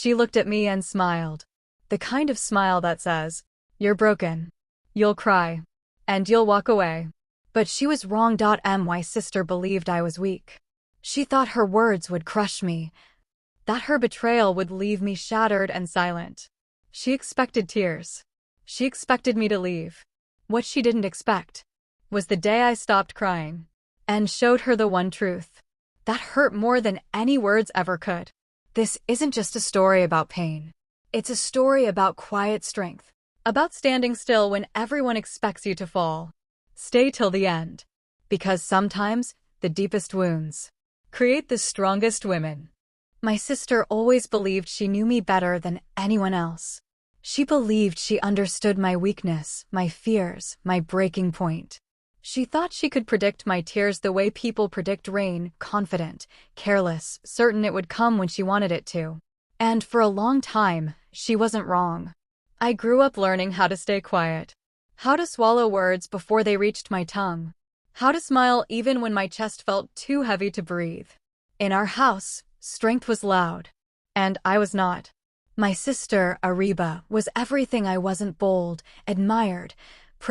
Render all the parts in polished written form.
She looked at me and smiled. The kind of smile that says, "You're broken. You'll cry. And you'll walk away." But she was wrong. My sister believed I was weak. She thought her words would crush me, that her betrayal would leave me shattered and silent. She expected tears. She expected me to leave. What she didn't expect was the day I stopped crying and showed her the one truth that hurt more than any words ever could. This isn't just a story about pain. It's a story about quiet strength, about standing still when everyone expects you to fall. Stay till the end, because sometimes the deepest wounds create the strongest women. My sister always believed she knew me better than anyone else. She believed she understood my weakness, my fears, my breaking point. She thought she could predict my tears the way people predict rain, confident, careless, certain it would come when she wanted it to. And for a long time, she wasn't wrong. I grew up learning how to stay quiet, how to swallow words before they reached my tongue, how to smile even when my chest felt too heavy to breathe. In our house, strength was loud, and I was not. My sister, Ariba, was everything I wasn't: bold, admired,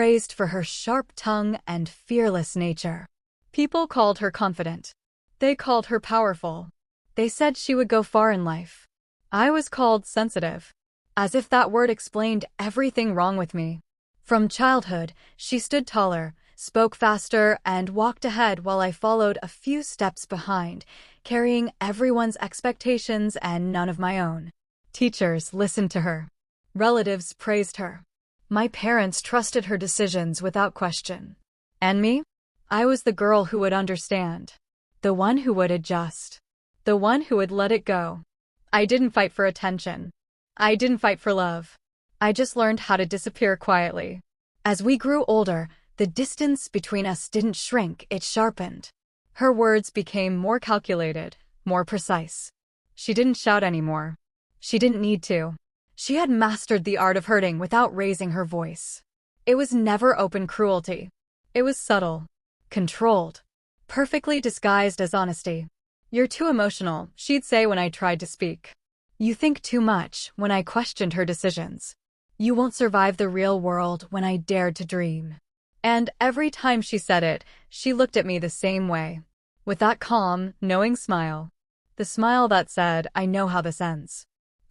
praised for her sharp tongue and fearless nature. People called her confident. They called her powerful. They said she would go far in life. I was called sensitive, as if that word explained everything wrong with me. From childhood, she stood taller, spoke faster, and walked ahead while I followed a few steps behind, carrying everyone's expectations and none of my own. Teachers listened to her. Relatives praised her. My parents trusted her decisions without question. And me? I was the girl who would understand. The one who would adjust. The one who would let it go. I didn't fight for attention. I didn't fight for love. I just learned how to disappear quietly. As we grew older, the distance between us didn't shrink, it sharpened. Her words became more calculated, more precise. She didn't shout anymore. She didn't need to. She had mastered the art of hurting without raising her voice. It was never open cruelty. It was subtle, controlled, perfectly disguised as honesty. "You're too emotional," she'd say when I tried to speak. "You think too much," when I questioned her decisions. "You won't survive the real world," when I dared to dream. And every time she said it, she looked at me the same way, with that calm, knowing smile. The smile that said, "I know how this ends."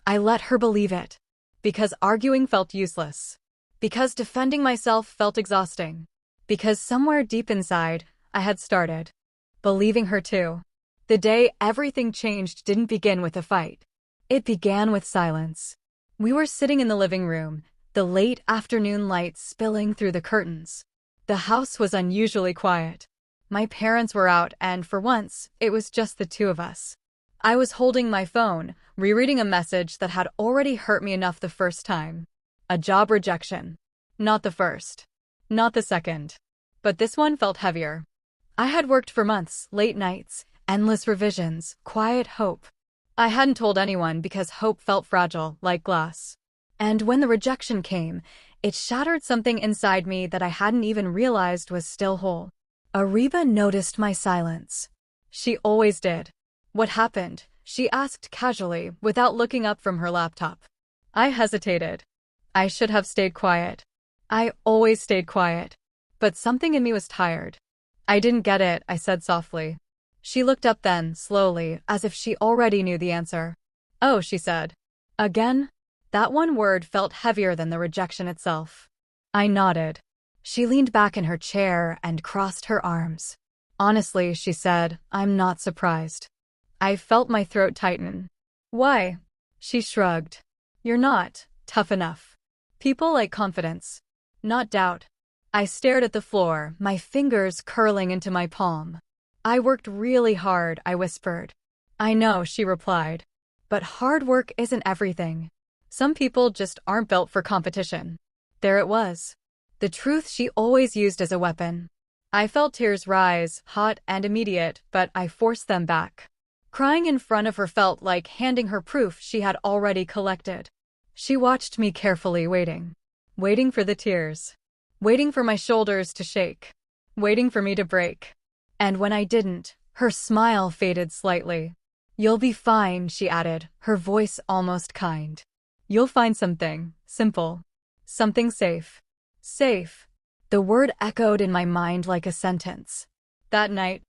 I let her believe it, because arguing felt useless, because defending myself felt exhausting, because somewhere deep inside, I had started believing her too. The day everything changed didn't begin with a fight. It began with silence. We were sitting in the living room, the late afternoon light spilling through the curtains. The house was unusually quiet. My parents were out, and for once, it was just the two of us. I was holding my phone, rereading a message that had already hurt me enough the first time. A job rejection. Not the first. Not the second. But this one felt heavier. I had worked for months, late nights, endless revisions, quiet hope. I hadn't told anyone because hope felt fragile, like glass. And when the rejection came, it shattered something inside me that I hadn't even realized was still whole. Ariba noticed my silence. She always did. "What happened?" she asked casually, without looking up from her laptop. I hesitated. I should have stayed quiet. I always stayed quiet. But something in me was tired. "I didn't get it," I said softly. She looked up then, slowly, as if she already knew the answer. "Oh," she said. "Again?" That one word felt heavier than the rejection itself. I nodded. She leaned back in her chair and crossed her arms. "Honestly," she said, "I'm not surprised." I felt my throat tighten. "Why?" She shrugged. "You're not tough enough. People like confidence, not doubt." I stared at the floor, my fingers curling into my palm. "I worked really hard," I whispered. "I know," she replied. "But hard work isn't everything. Some people just aren't built for competition." There it was. The truth she always used as a weapon. I felt tears rise, hot and immediate, but I forced them back. Crying in front of her felt like handing her proof she had already collected. She watched me carefully, waiting for the tears, waiting for my shoulders to shake, waiting for me to break. And when I didn't, her smile faded slightly. You'll be fine, she added, her voice almost kind. You'll find something simple. Something safe. Safe. The word echoed in my mind like a sentence. That night,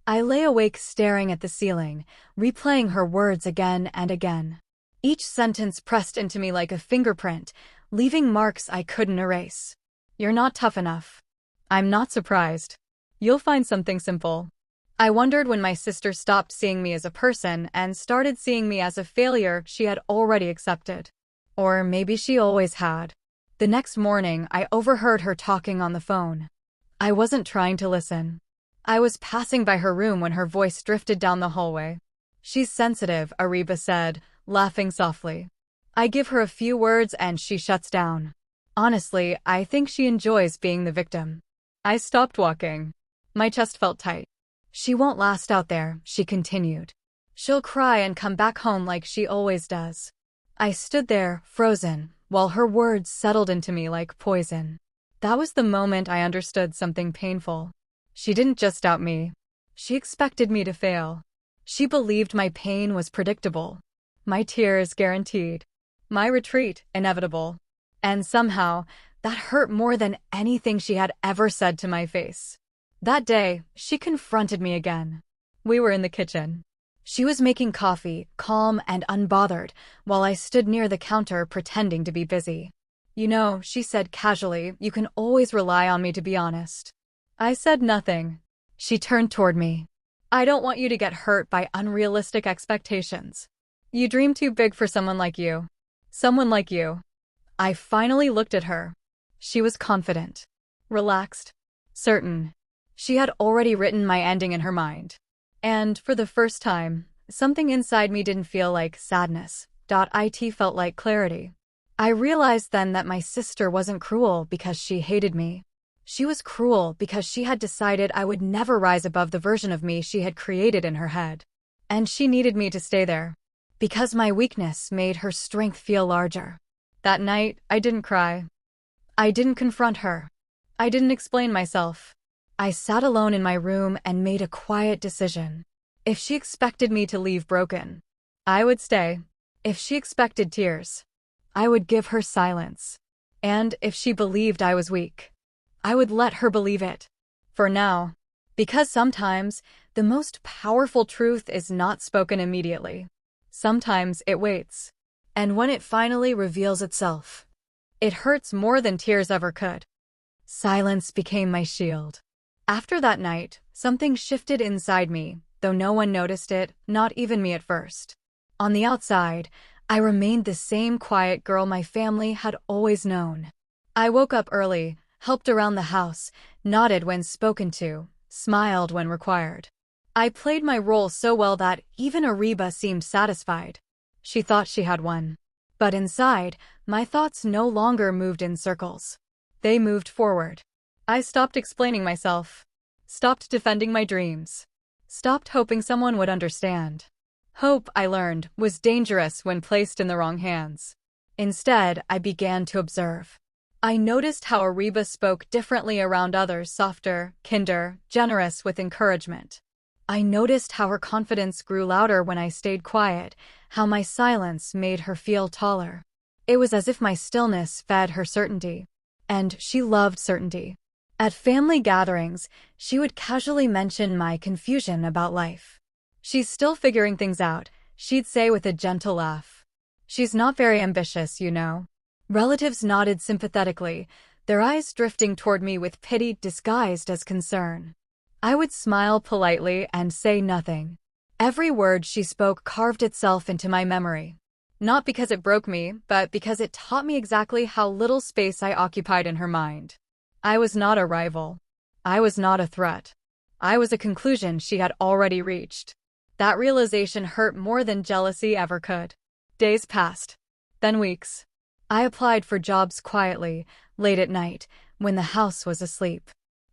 I lay awake staring at the ceiling, replaying her words again and again. Each sentence pressed into me like a fingerprint, leaving marks I couldn't erase. You're not tough enough. I'm not surprised. You'll find something simple. I wondered when my sister stopped seeing me as a person and started seeing me as a failure she had already accepted. Or maybe she always had. The next morning, I overheard her talking on the phone. I wasn't trying to listen. I was passing by her room when her voice drifted down the hallway. She's sensitive, Ariba said, laughing softly. I give her a few words and she shuts down. Honestly, I think she enjoys being the victim. I stopped walking. My chest felt tight. She won't last out there, she continued. She'll cry and come back home like she always does. I stood there, frozen, while her words settled into me like poison. That was the moment I understood something painful. She didn't just doubt me. She expected me to fail. She believed my pain was predictable. My tears guaranteed. My retreat inevitable. And somehow, that hurt more than anything she had ever said to my face. That day, she confronted me again. We were in the kitchen. She was making coffee, calm and unbothered, while I stood near the counter pretending to be busy. You know, she said casually, you can always rely on me to be honest. I said nothing. She turned toward me. I don't want you to get hurt by unrealistic expectations. You dream too big for someone like you. Someone like you. I finally looked at her. She was confident. Relaxed. Certain. She had already written my ending in her mind. And, for the first time, something inside me didn't feel like sadness. It felt like clarity. I realized then that my sister wasn't cruel because she hated me. She was cruel because she had decided I would never rise above the version of me she had created in her head. And she needed me to stay there. Because my weakness made her strength feel larger. That night, I didn't cry. I didn't confront her. I didn't explain myself. I sat alone in my room and made a quiet decision. If she expected me to leave broken, I would stay. If she expected tears, I would give her silence. And if she believed I was weak, I would let her believe it. For now. Because sometimes, the most powerful truth is not spoken immediately. Sometimes it waits. And when it finally reveals itself, it hurts more than tears ever could. Silence became my shield. After that night, something shifted inside me, though no one noticed it, not even me at first. On the outside, I remained the same quiet girl my family had always known. I woke up early, helped around the house, nodded when spoken to, smiled when required. I played my role so well that even Ariba seemed satisfied. She thought she had won. But inside, my thoughts no longer moved in circles. They moved forward. I stopped explaining myself. Stopped defending my dreams. Stopped hoping someone would understand. Hope, I learned, was dangerous when placed in the wrong hands. Instead, I began to observe. I noticed how Ariba spoke differently around others, softer, kinder, generous with encouragement. I noticed how her confidence grew louder when I stayed quiet, how my silence made her feel taller. It was as if my stillness fed her certainty. And she loved certainty. At family gatherings, she would casually mention my confusion about life. She's still figuring things out, she'd say with a gentle laugh. She's not very ambitious, you know. Relatives nodded sympathetically, their eyes drifting toward me with pity disguised as concern. I would smile politely and say nothing. Every word she spoke carved itself into my memory. Not because it broke me, but because it taught me exactly how little space I occupied in her mind. I was not a rival. I was not a threat. I was a conclusion she had already reached. That realization hurt more than jealousy ever could. Days passed. Then weeks. I applied for jobs quietly, late at night, when the house was asleep.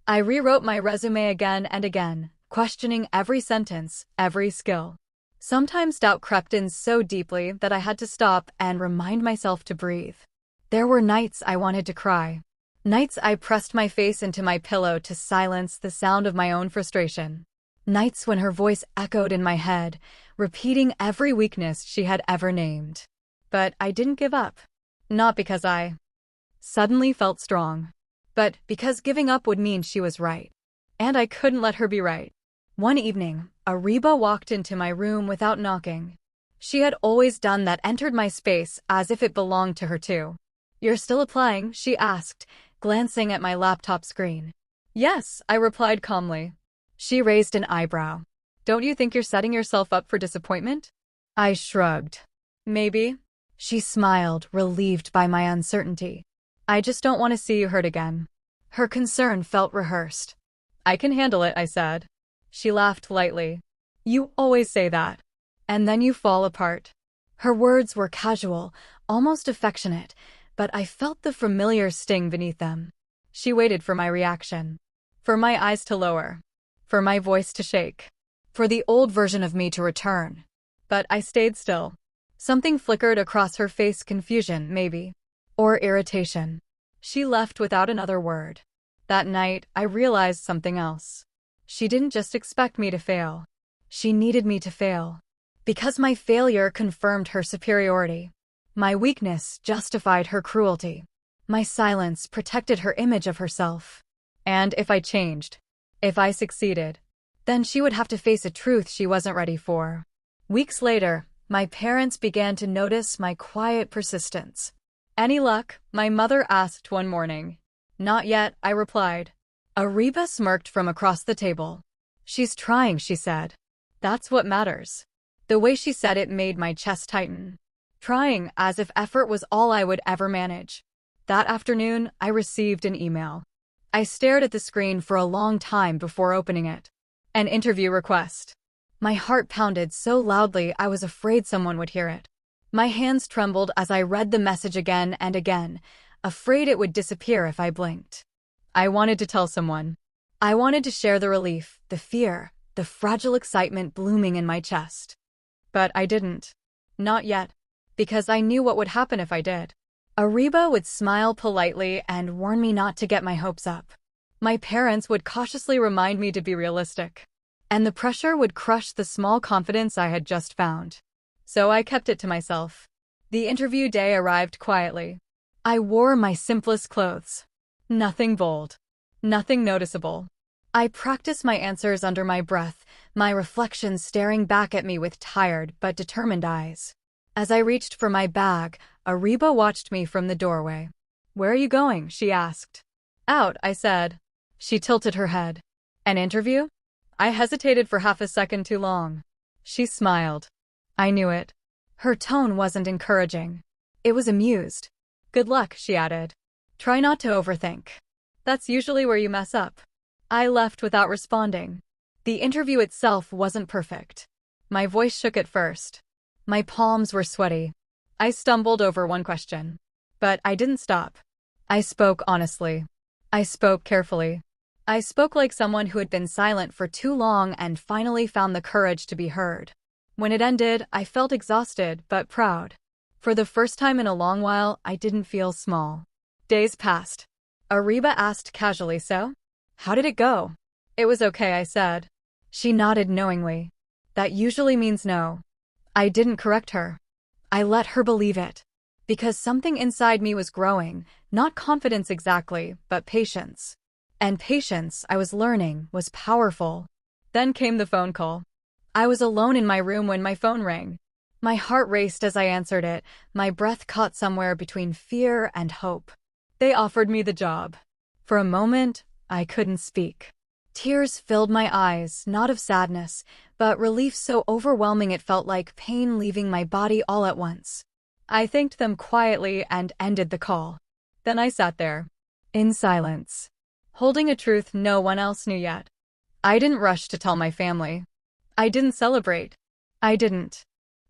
I rewrote my resume again and again, questioning every sentence, every skill. Sometimes doubt crept in so deeply that I had to stop and remind myself to breathe. There were nights I wanted to cry. Nights I pressed my face into my pillow to silence the sound of my own frustration. Nights when her voice echoed in my head, repeating every weakness she had ever named. But I didn't give up. Not because I suddenly felt strong, but because giving up would mean she was right. And I couldn't let her be right. One evening, Ariba walked into my room without knocking. She had always done that, entered my space as if it belonged to her too. "You're still applying?" she asked, glancing at my laptop screen. "Yes," I replied calmly. She raised an eyebrow. "Don't you think you're setting yourself up for disappointment?" I shrugged. "Maybe." She smiled, relieved by my uncertainty. "I just don't want to see you hurt again." Her concern felt rehearsed. "I can handle it," I said. She laughed lightly. "You always say that. And then you fall apart." Her words were casual, almost affectionate, but I felt the familiar sting beneath them. She waited for my reaction. For my eyes to lower. For my voice to shake. For the old version of me to return. But I stayed still. Something flickered across her face, confusion, maybe. Or irritation. She left without another word. That night, I realized something else. She didn't just expect me to fail. She needed me to fail. Because my failure confirmed her superiority. My weakness justified her cruelty. My silence protected her image of herself. And if I changed, if I succeeded, then she would have to face a truth she wasn't ready for. Weeks later, my parents began to notice my quiet persistence. "Any luck?" my mother asked one morning. "Not yet," I replied. Ariba smirked from across the table. "She's trying," she said. "That's what matters." The way she said it made my chest tighten. Trying, as if effort was all I would ever manage. That afternoon, I received an email. I stared at the screen for a long time before opening it. An interview request. My heart pounded so loudly I was afraid someone would hear it. My hands trembled as I read the message again and again, afraid it would disappear if I blinked. I wanted to tell someone. I wanted to share the relief, the fear, the fragile excitement blooming in my chest. But I didn't. Not yet. Because I knew what would happen if I did. Ariba would smile politely and warn me not to get my hopes up. My parents would cautiously remind me to be realistic. And the pressure would crush the small confidence I had just found. So I kept it to myself. The interview day arrived quietly. I wore my simplest clothes. Nothing bold. Nothing noticeable. I practiced my answers under my breath, my reflections staring back at me with tired but determined eyes. As I reached for my bag, Ariba watched me from the doorway. "Where are you going?" she asked. "Out," I said. She tilted her head. "An interview?" I hesitated for half a second too long. She smiled. I knew it. Her tone wasn't encouraging. It was amused. "Good luck," she added. "Try not to overthink. That's usually where you mess up." I left without responding. The interview itself wasn't perfect. My voice shook at first. My palms were sweaty. I stumbled over one question. But I didn't stop. I spoke honestly. I spoke carefully. I spoke like someone who had been silent for too long and finally found the courage to be heard. When it ended, I felt exhausted but proud. For the first time in a long while, I didn't feel small. Days passed. Ariba asked casually, "So? How did it go?" "It was okay," I said. She nodded knowingly. That usually means no. I didn't correct her. I let her believe it. Because something inside me was growing, not confidence exactly, but patience. And patience, I was learning, was powerful. Then came the phone call. I was alone in my room when my phone rang. My heart raced as I answered it, my breath caught somewhere between fear and hope. They offered me the job. For a moment, I couldn't speak. Tears filled my eyes, not of sadness, but relief so overwhelming it felt like pain leaving my body all at once. I thanked them quietly and ended the call. Then I sat there, in silence, holding a truth no one else knew yet. I didn't rush to tell my family. I didn't celebrate. I didn't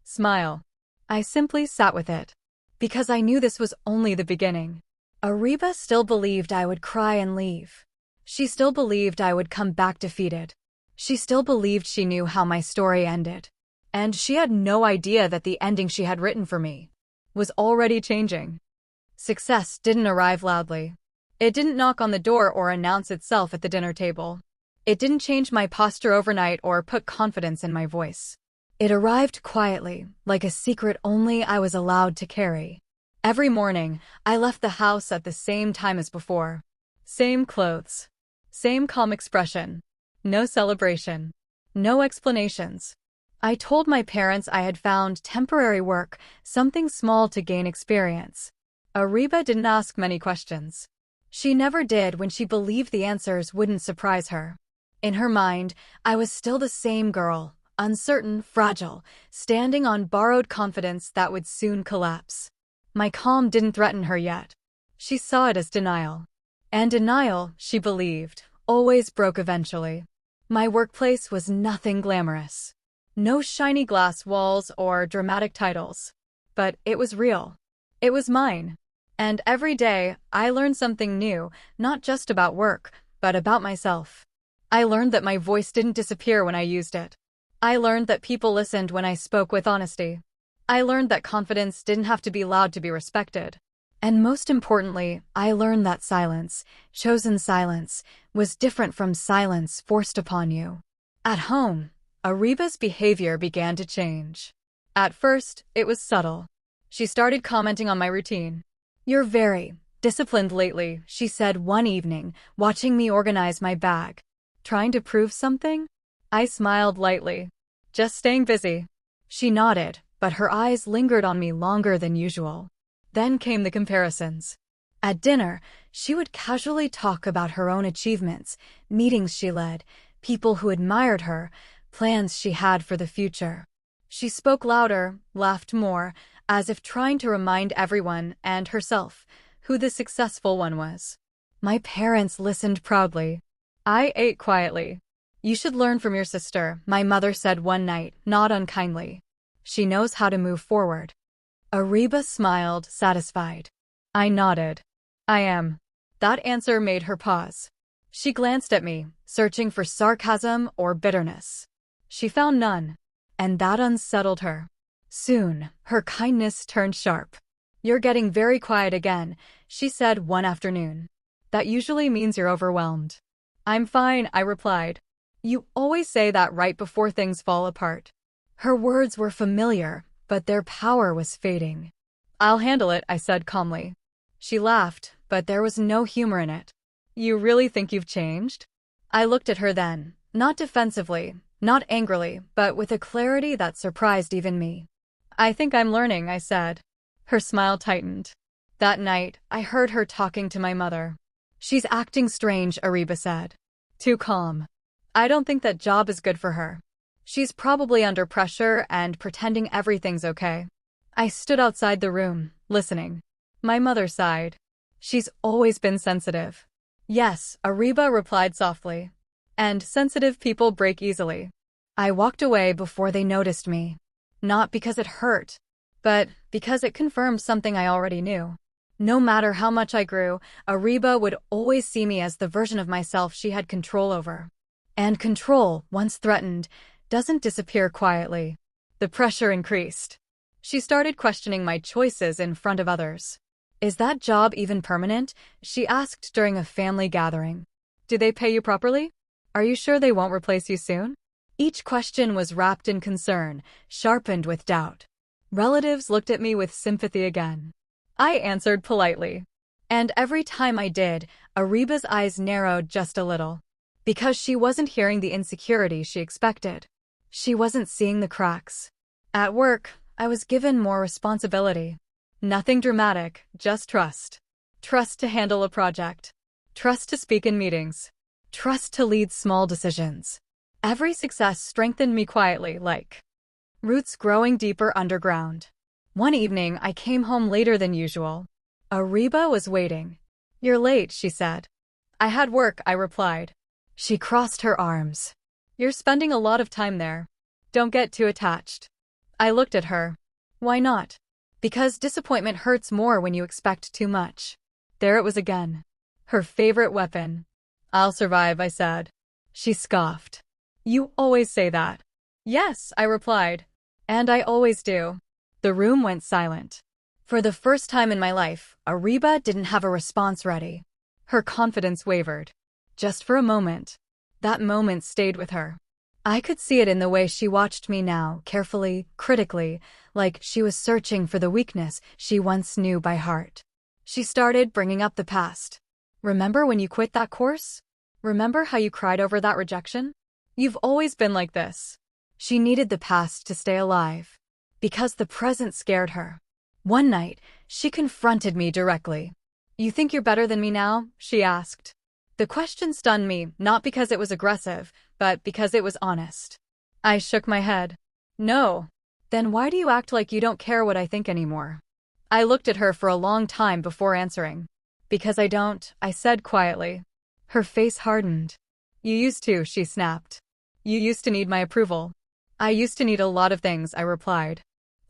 smile. I simply sat with it. Because I knew this was only the beginning. Ariba still believed I would cry and leave. She still believed I would come back defeated. She still believed she knew how my story ended. And she had no idea that the ending she had written for me was already changing. Success didn't arrive loudly. It didn't knock on the door or announce itself at the dinner table. It didn't change my posture overnight or put confidence in my voice. It arrived quietly, like a secret only I was allowed to carry. Every morning, I left the house at the same time as before. Same clothes. Same calm expression. No celebration. No explanations. I told my parents I had found temporary work, something small to gain experience. Ariba didn't ask many questions. She never did when she believed the answers wouldn't surprise her. In her mind, I was still the same girl, uncertain, fragile, standing on borrowed confidence that would soon collapse. My calm didn't threaten her yet. She saw it as denial. And denial, she believed, always broke eventually. My workplace was nothing glamorous. No shiny glass walls or dramatic titles. But it was real. It was mine. And every day, I learned something new, not just about work, but about myself. I learned that my voice didn't disappear when I used it. I learned that people listened when I spoke with honesty. I learned that confidence didn't have to be loud to be respected. And most importantly, I learned that silence, chosen silence, was different from silence forced upon you. At home, Ariba's behavior began to change. At first, it was subtle. She started commenting on my routine. "You're very disciplined lately," she said one evening, watching me organize my bag. "Trying to prove something?" I smiled lightly. "Just staying busy." She nodded, but her eyes lingered on me longer than usual. Then came the comparisons. At dinner, she would casually talk about her own achievements, meetings she led, people who admired her, plans she had for the future. She spoke louder, laughed more, as if trying to remind everyone, and herself, who the successful one was. My parents listened proudly. I ate quietly. "You should learn from your sister," my mother said one night, not unkindly. "She knows how to move forward." Ariba smiled, satisfied. I nodded. "I am." That answer made her pause. She glanced at me, searching for sarcasm or bitterness. She found none, and that unsettled her. Soon, her kindness turned sharp. "You're getting very quiet again," she said one afternoon. "That usually means you're overwhelmed." "I'm fine," I replied. "You always say that right before things fall apart." Her words were familiar, but their power was fading. "I'll handle it," I said calmly. She laughed, but there was no humor in it. "You really think you've changed?" I looked at her then, not defensively, not angrily, but with a clarity that surprised even me. "I think I'm learning," I said. Her smile tightened. That night, I heard her talking to my mother. "She's acting strange," Ariba said. "Too calm. I don't think that job is good for her. She's probably under pressure and pretending everything's okay." I stood outside the room, listening. My mother sighed. "She's always been sensitive." "Yes," Ariba replied softly. "And sensitive people break easily." I walked away before they noticed me. Not because it hurt, but because it confirmed something I already knew. No matter how much I grew, Ariba would always see me as the version of myself she had control over. And control, once threatened, doesn't disappear quietly. The pressure increased. She started questioning my choices in front of others. "Is that job even permanent?" she asked during a family gathering. "Do they pay you properly? Are you sure they won't replace you soon?" Each question was wrapped in concern, sharpened with doubt. Relatives looked at me with sympathy again. I answered politely. And every time I did, Ariba's eyes narrowed just a little. Because she wasn't hearing the insecurity she expected. She wasn't seeing the cracks. At work, I was given more responsibility. Nothing dramatic, just trust. Trust to handle a project. Trust to speak in meetings. Trust to lead small decisions. Every success strengthened me quietly, like roots growing deeper underground. One evening, I came home later than usual. Ariba was waiting. "You're late," she said. "I had work," I replied. She crossed her arms. "You're spending a lot of time there. Don't get too attached." I looked at her. "Why not?" "Because disappointment hurts more when you expect too much." There it was again. Her favorite weapon. "I'll survive," I said. She scoffed. "You always say that." "Yes," I replied. "And I always do." The room went silent. For the first time in my life, Ariba didn't have a response ready. Her confidence wavered. Just for a moment. That moment stayed with her. I could see it in the way she watched me now, carefully, critically, like she was searching for the weakness she once knew by heart. She started bringing up the past. Remember when you quit that course? Remember how you cried over that rejection? You've always been like this. She needed the past to stay alive, because the present scared her. One night, she confronted me directly. "You think you're better than me now?" she asked. The question stunned me, not because it was aggressive, but because it was honest. I shook my head. "No." "Then why do you act like you don't care what I think anymore?" I looked at her for a long time before answering. "Because I don't," I said quietly. Her face hardened. "You used to," she snapped. "You used to need my approval." "I used to need a lot of things," I replied.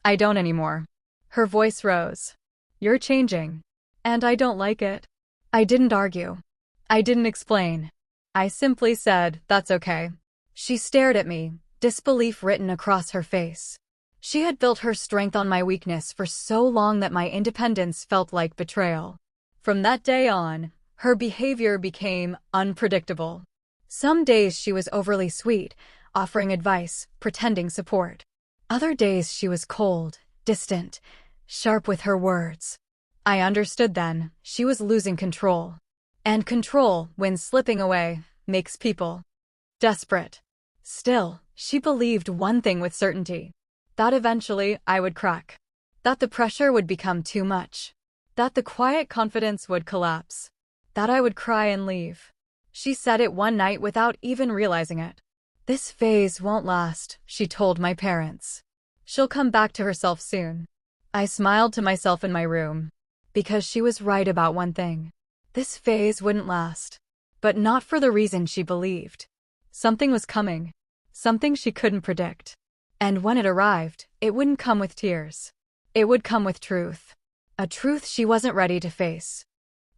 "I don't anymore." Her voice rose. "You're changing. And I don't like it." I didn't argue. I didn't explain. I simply said, "That's okay." She stared at me, disbelief written across her face. She had built her strength on my weakness for so long that my independence felt like betrayal. From that day on, her behavior became unpredictable. Some days she was overly sweet, offering advice, pretending support. Other days she was cold, distant, sharp with her words. I understood then, she was losing control. And control, when slipping away, makes people desperate. Still, she believed one thing with certainty. That eventually I would crack. That the pressure would become too much. That the quiet confidence would collapse. That I would cry and leave. She said it one night without even realizing it. "This phase won't last," she told my parents. "She'll come back to herself soon." I smiled to myself in my room. Because she was right about one thing. This phase wouldn't last. But not for the reason she believed. Something was coming. Something she couldn't predict. And when it arrived, it wouldn't come with tears. It would come with truth. A truth she wasn't ready to face.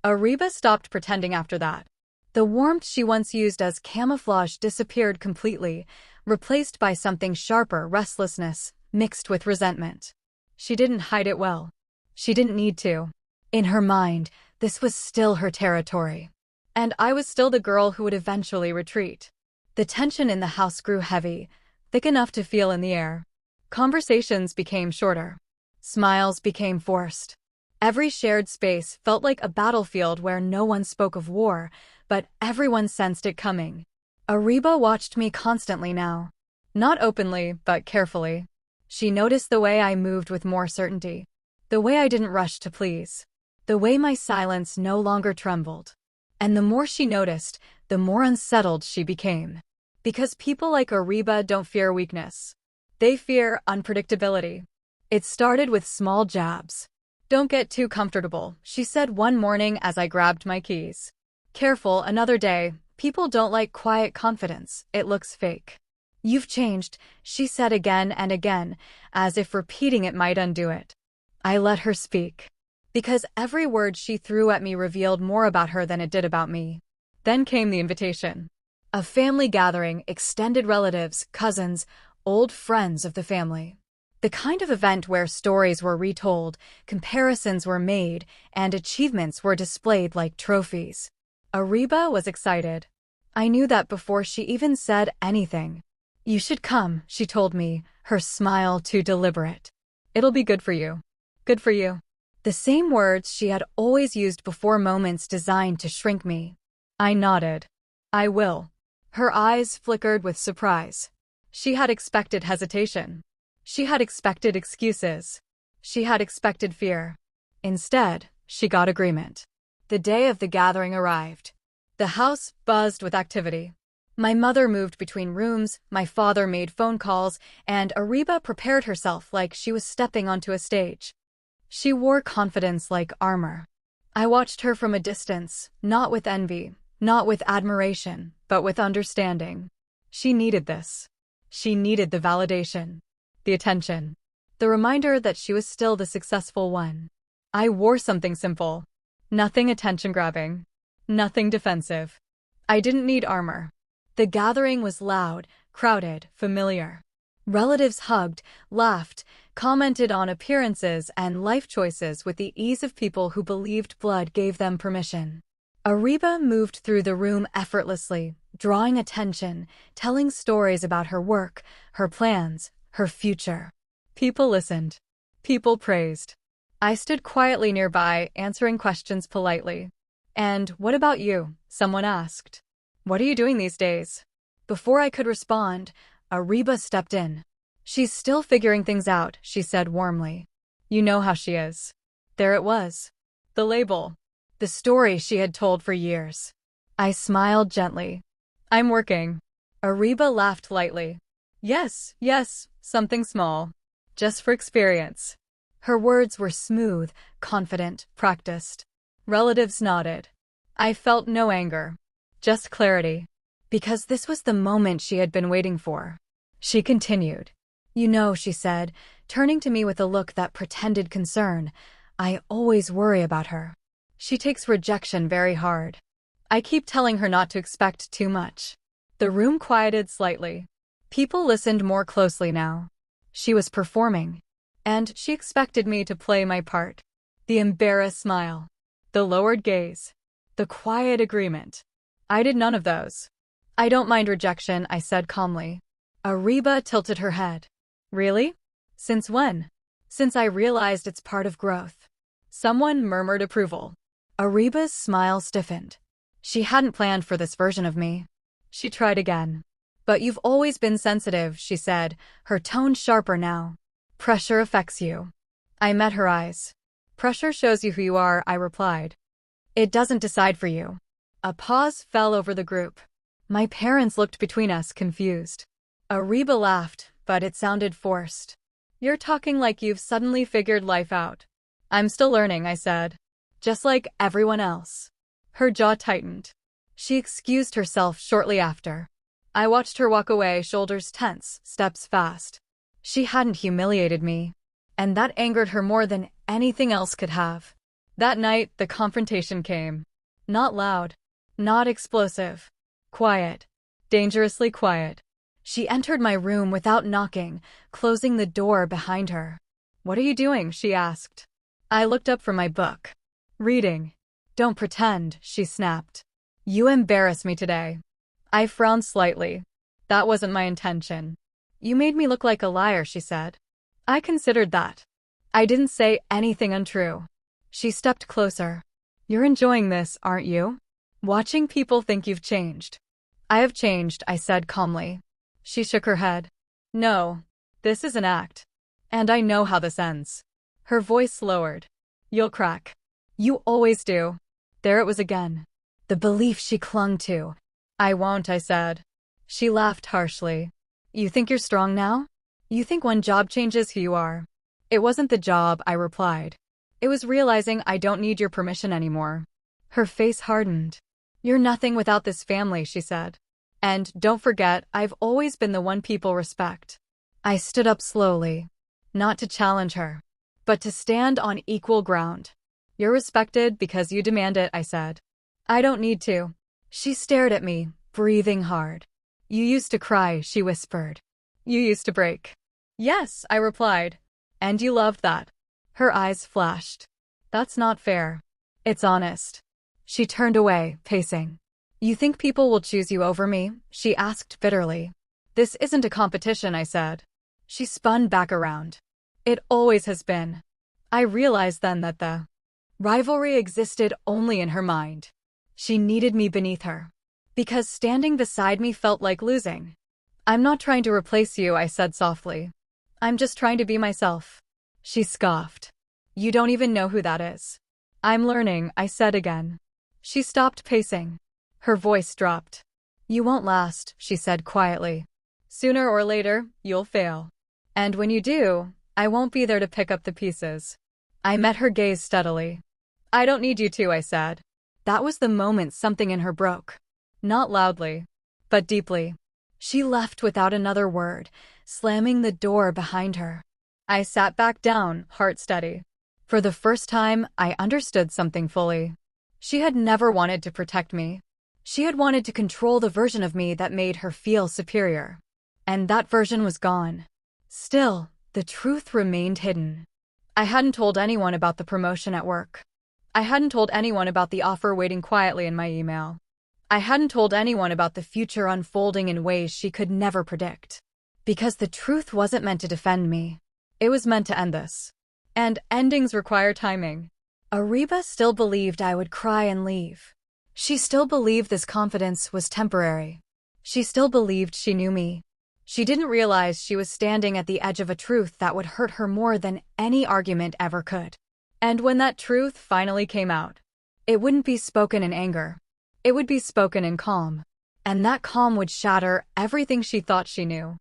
Ariba stopped pretending after that. The warmth she once used as camouflage disappeared completely, replaced by something sharper, restlessness, mixed with resentment. She didn't hide it well. She didn't need to. In her mind, this was still her territory. And I was still the girl who would eventually retreat. The tension in the house grew heavy, thick enough to feel in the air. Conversations became shorter. Smiles became forced. Every shared space felt like a battlefield where no one spoke of war, but everyone sensed it coming. Ariba watched me constantly now. Not openly, but carefully. She noticed the way I moved with more certainty. The way I didn't rush to please. The way my silence no longer trembled. And the more she noticed, the more unsettled she became. Because people like Ariba don't fear weakness. They fear unpredictability. It started with small jabs. "Don't get too comfortable," she said one morning as I grabbed my keys. "Careful, another day. People don't like quiet confidence. It looks fake." "You've changed," she said again and again, as if repeating it might undo it. I let her speak. Because every word she threw at me revealed more about her than it did about me. Then came the invitation. A family gathering, extended relatives, cousins, old friends of the family. The kind of event where stories were retold, comparisons were made, and achievements were displayed like trophies. Ariba was excited. I knew that before she even said anything. "You should come," she told me, her smile too deliberate. "It'll be good for you." Good for you. The same words she had always used before moments designed to shrink me. I nodded. "I will." Her eyes flickered with surprise. She had expected hesitation. She had expected excuses. She had expected fear. Instead, she got agreement. The day of the gathering arrived. The house buzzed with activity. My mother moved between rooms, my father made phone calls, and Ariba prepared herself like she was stepping onto a stage. She wore confidence like armor. I watched her from a distance, not with envy, not with admiration, but with understanding. She needed this. She needed the validation, the attention, the reminder that she was still the successful one. I wore something simple. Nothing attention-grabbing. Nothing defensive. I didn't need armor. The gathering was loud, crowded, familiar. Relatives hugged, laughed, commented on appearances and life choices with the ease of people who believed blood gave them permission. Ariba moved through the room effortlessly, drawing attention, telling stories about her work, her plans, her future. People listened. People praised. I stood quietly nearby, answering questions politely. "And what about you?" someone asked. "What are you doing these days?" Before I could respond, Ariba stepped in. "She's still figuring things out," she said warmly. "You know how she is." There it was. The label. The story she had told for years. I smiled gently. "I'm working." Ariba laughed lightly. Yes, something small. Just for experience." Her words were smooth, confident, practiced. Relatives nodded. I felt no anger. Just clarity. Because this was the moment she had been waiting for. She continued. "You know," she said, turning to me with a look that pretended concern, "I always worry about her. She takes rejection very hard. I keep telling her not to expect too much." The room quieted slightly. People listened more closely now. She was performing. And she expected me to play my part. The embarrassed smile. The lowered gaze. The quiet agreement. I did none of those. "I don't mind rejection," I said calmly. Ariba tilted her head. "Really? Since when?" "Since I realized it's part of growth." Someone murmured approval. Ariba's smile stiffened. She hadn't planned for this version of me. She tried again. "But you've always been sensitive," she said, her tone sharper now. "Pressure affects you." I met her eyes. "Pressure shows you who you are," I replied. "It doesn't decide for you." A pause fell over the group. My parents looked between us, confused. Ariba laughed, but it sounded forced. "You're talking like you've suddenly figured life out." "I'm still learning," I said. "Just like everyone else." Her jaw tightened. She excused herself shortly after. I watched her walk away, shoulders tense, steps fast. She hadn't humiliated me. And that angered her more than anything else could have. That night, the confrontation came. Not loud. Not explosive. Quiet. Dangerously quiet. She entered my room without knocking, closing the door behind her. "What are you doing?" she asked. I looked up from my book. "Reading." "Don't pretend," she snapped. "You embarrass me today." I frowned slightly. "That wasn't my intention." "You made me look like a liar," she said. I considered that. I didn't say anything untrue. She stepped closer. "You're enjoying this, aren't you? Watching people think you've changed." "I have changed," I said calmly. She shook her head. "No, this is an act. And I know how this ends." Her voice lowered. "You'll crack. You always do." There it was again. The belief she clung to. "I won't," I said. She laughed harshly. "You think you're strong now? You think one job changes who you are?" "It wasn't the job," I replied. "It was realizing I don't need your permission anymore." Her face hardened. "You're nothing without this family," she said. "And don't forget, I've always been the one people respect." I stood up slowly. Not to challenge her, but to stand on equal ground. "You're respected because you demand it," I said. "I don't need to." She stared at me, breathing hard. "You used to cry," she whispered. "You used to break." "Yes," I replied. "And you loved that." Her eyes flashed. "That's not fair." "It's honest." She turned away, pacing. "You think people will choose you over me?" she asked bitterly. "This isn't a competition," I said. She spun back around. "It always has been." I realized then that the rivalry existed only in her mind. She needed me beneath her. Because standing beside me felt like losing. "I'm not trying to replace you," I said softly. "I'm just trying to be myself." She scoffed. "You don't even know who that is." "I'm learning," I said again. She stopped pacing. Her voice dropped. "You won't last," she said quietly. "Sooner or later, you'll fail. And when you do, I won't be there to pick up the pieces." I met her gaze steadily. "I don't need you to," I said. That was the moment something in her broke. Not loudly, but deeply. She left without another word, slamming the door behind her. I sat back down, heart steady. For the first time, I understood something fully. She had never wanted to protect me. She had wanted to control the version of me that made her feel superior. And that version was gone. Still, the truth remained hidden. I hadn't told anyone about the promotion at work. I hadn't told anyone about the offer waiting quietly in my email. I hadn't told anyone about the future unfolding in ways she could never predict. Because the truth wasn't meant to defend me. It was meant to end this. And endings require timing. Ariba still believed I would cry and leave. She still believed this confidence was temporary. She still believed she knew me. She didn't realize she was standing at the edge of a truth that would hurt her more than any argument ever could. And when that truth finally came out, it wouldn't be spoken in anger. It would be spoken in calm. And that calm would shatter everything she thought she knew.